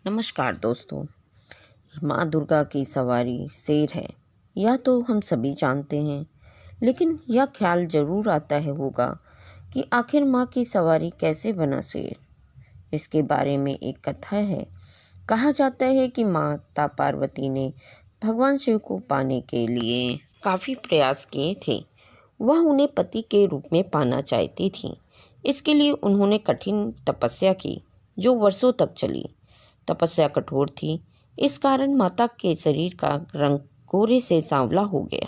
नमस्कार दोस्तों। माँ दुर्गा की सवारी शेर है, यह तो हम सभी जानते हैं। लेकिन यह ख्याल जरूर आता है होगा कि आखिर माँ की सवारी कैसे बना शेर। इसके बारे में एक कथा है। कहा जाता है कि माता पार्वती ने भगवान शिव को पाने के लिए काफ़ी प्रयास किए थे। वह उन्हें पति के रूप में पाना चाहती थी। इसके लिए उन्होंने कठिन तपस्या की जो वर्षों तक चली। तपस्या कठोर थी, इस कारण माता के शरीर का रंग गोरे से सांवला हो गया।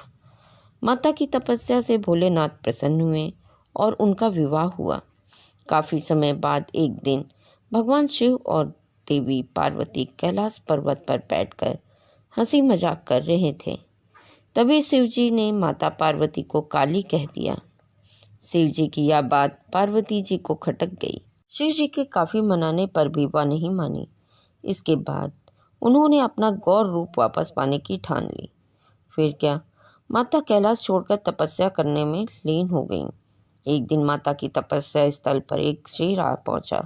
माता की तपस्या से भोलेनाथ प्रसन्न हुए और उनका विवाह हुआ। काफ़ी समय बाद एक दिन भगवान शिव और देवी पार्वती कैलाश पर्वत पर बैठकर हंसी मजाक कर रहे थे। तभी शिवजी ने माता पार्वती को काली कह दिया। शिवजी की यह बात पार्वती जी को खटक गई। शिवजी के काफ़ी मनाने पर भी वह नहीं मानी। इसके बाद उन्होंने अपना गौर रूप वापस पाने की ठान ली। फिर क्या, माता कैलाश छोड़कर तपस्या करने में लीन हो गईं। एक दिन माता की तपस्या स्थल पर एक शेर आ पहुंचा।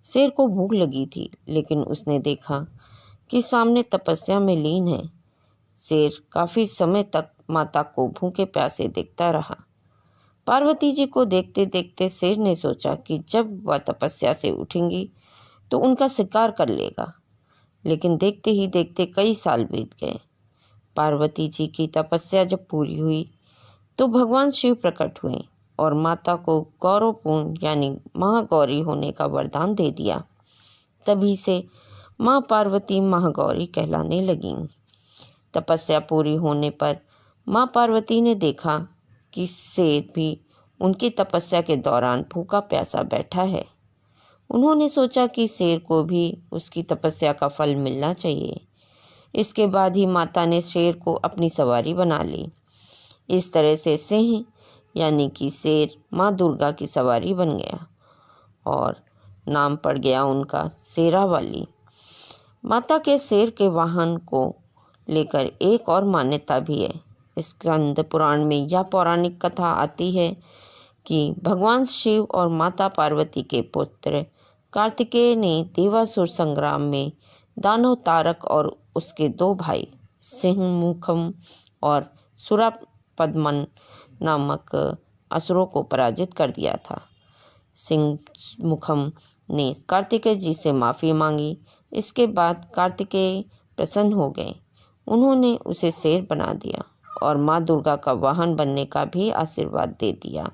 शेर को भूख लगी थी, लेकिन उसने देखा कि सामने तपस्या में लीन है। शेर काफी समय तक माता को भूखे प्यासे देखता रहा। पार्वती जी को देखते देखते शेर ने सोचा कि जब वह तपस्या से उठेंगी तो उनका शिकार कर लेगा। लेकिन देखते ही देखते कई साल बीत गए। पार्वती जी की तपस्या जब पूरी हुई तो भगवान शिव प्रकट हुए और माता को गौरवपूर्ण यानी महागौरी होने का वरदान दे दिया। तभी से माँ पार्वती महागौरी कहलाने लगीं। तपस्या पूरी होने पर माँ पार्वती ने देखा कि शेर भी उनकी तपस्या के दौरान भूखा प्यासा बैठा है। उन्होंने सोचा कि शेर को भी उसकी तपस्या का फल मिलना चाहिए। इसके बाद ही माता ने शेर को अपनी सवारी बना ली। इस तरह से सिंह यानी कि शेर माँ दुर्गा की सवारी बन गया और नाम पड़ गया उनका शेरावाली। माता के शेर के वाहन को लेकर एक और मान्यता भी है। स्कंद पुराण में यह पौराणिक कथा आती है कि भगवान शिव और माता पार्वती के पुत्र कार्तिकेय ने देवासुर संग्राम में दानव तारक और उसके दो भाई सिंहमुखम और सुरापद्मन नामक असुरों को पराजित कर दिया था। सिंहमुखम ने कार्तिकेय जी से माफ़ी मांगी। इसके बाद कार्तिकेय प्रसन्न हो गए। उन्होंने उसे शेर बना दिया और माँ दुर्गा का वाहन बनने का भी आशीर्वाद दे दिया।